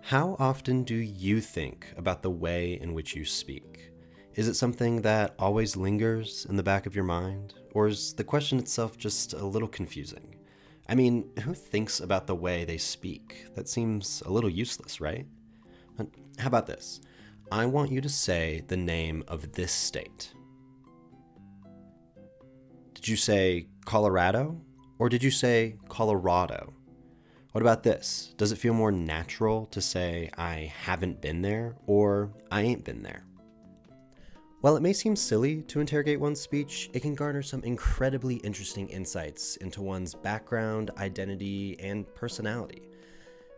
How often do you think about the way in which you speak? Is it something that always lingers in the back of your mind? Or is the question itself just a little confusing? I mean, who thinks about the way they speak? That seems a little useless, right? But how about this? I want you to say the name of this state. Did you say Colorado? Or did you say Colorado? What about this? Does it feel more natural to say I haven't been there or I ain't been there? While it may seem silly to interrogate one's speech, it can garner some incredibly interesting insights into one's background, identity, and personality.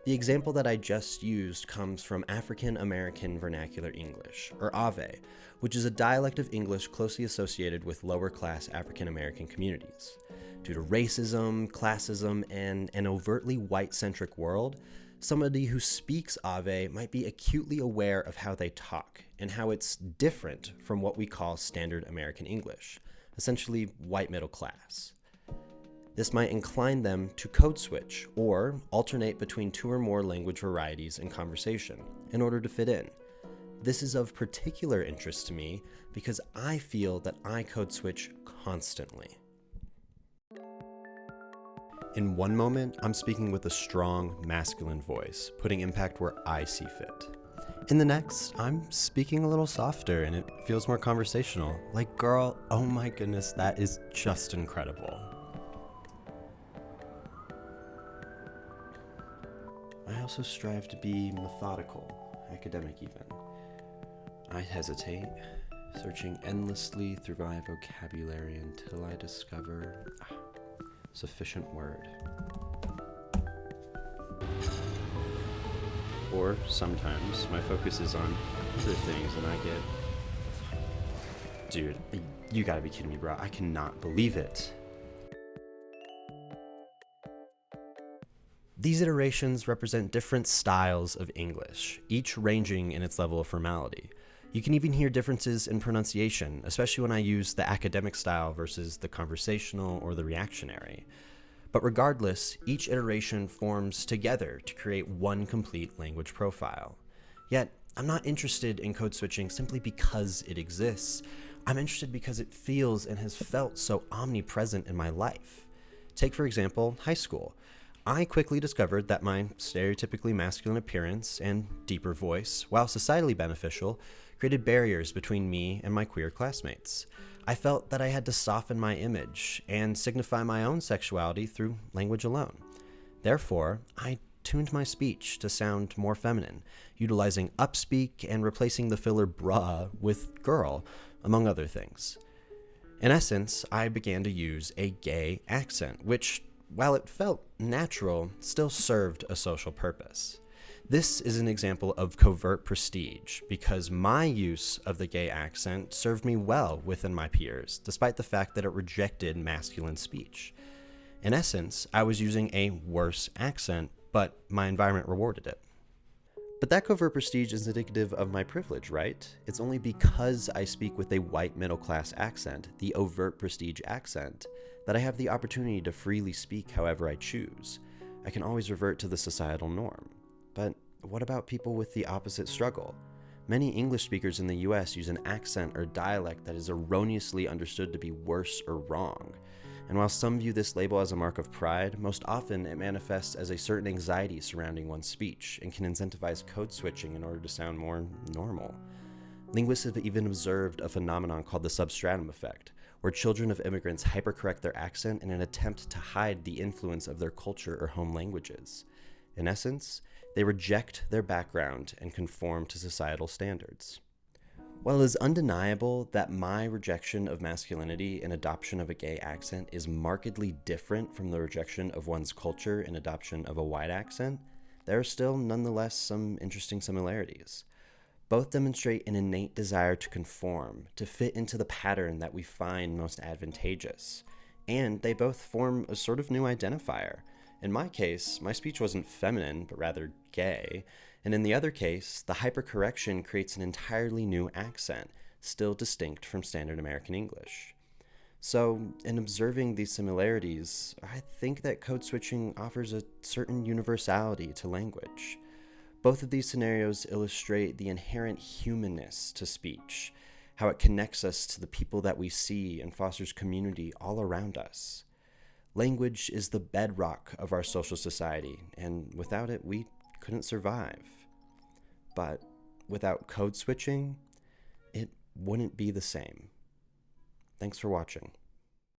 The example that I just used comes from African American Vernacular English, or AVE, which is a dialect of English closely associated with lower class African American communities. Due to racism, classism, and an overtly white-centric world, somebody who speaks AVE might be acutely aware of how they talk and how it's different from what we call standard American English, essentially white middle class. This might incline them to code switch or alternate between two or more language varieties in conversation in order to fit in. This is of particular interest to me because I feel that I code switch constantly. In one moment, I'm speaking with a strong, masculine voice, putting impact where I see fit. In the next, I'm speaking a little softer and it feels more conversational. Like, girl, oh my goodness, that is just incredible. I also strive to be methodical, academic even. I hesitate, searching endlessly through my vocabulary until I discover sufficient word. Or sometimes my focus is on other things and I get... Dude, you gotta be kidding me, bro. I cannot believe it. These iterations represent different styles of English, each ranging in its level of formality. You can even hear differences in pronunciation, especially when I use the academic style versus the conversational or the reactionary. But regardless, each iteration forms together to create one complete language profile. Yet, I'm not interested in code switching simply because it exists. I'm interested because it feels and has felt so omnipresent in my life. Take, for example, high school. I quickly discovered that my stereotypically masculine appearance and deeper voice, while societally beneficial, created barriers between me and my queer classmates. I felt that I had to soften my image and signify my own sexuality through language alone. Therefore, I tuned my speech to sound more feminine, utilizing upspeak and replacing the filler bruh with girl, among other things. In essence, I began to use a gay accent, which, while it felt natural, still served a social purpose. This is an example of covert prestige because my use of the gay accent served me well within my peers, despite the fact that it rejected masculine speech. In essence, I was using a worse accent, but my environment rewarded it. But that covert prestige is indicative of my privilege, right? It's only because I speak with a white middle-class accent, the overt prestige accent, that I have the opportunity to freely speak however I choose. I can always revert to the societal norm. But what about people with the opposite struggle? Many English speakers in the US use an accent or dialect that is erroneously understood to be worse or wrong. And while some view this label as a mark of pride, most often it manifests as a certain anxiety surrounding one's speech and can incentivize code switching in order to sound more normal. Linguists have even observed a phenomenon called the substratum effect, where children of immigrants hypercorrect their accent in an attempt to hide the influence of their culture or home languages. In essence, they reject their background and conform to societal standards. While it is undeniable that my rejection of masculinity and adoption of a gay accent is markedly different from the rejection of one's culture and adoption of a white accent, there are still nonetheless some interesting similarities. Both demonstrate an innate desire to conform, to fit into the pattern that we find most advantageous. And they both form a sort of new identifier. In my case, my speech wasn't feminine, but rather gay. And in the other case, the hypercorrection creates an entirely new accent, still distinct from standard American English. So, in observing these similarities, I think that code switching offers a certain universality to language. Both of these scenarios illustrate the inherent humanness to speech, how it connects us to the people that we see and fosters community all around us. Language is the bedrock of our social society, and without it, we couldn't survive. But without code switching, it wouldn't be the same. Thanks for watching.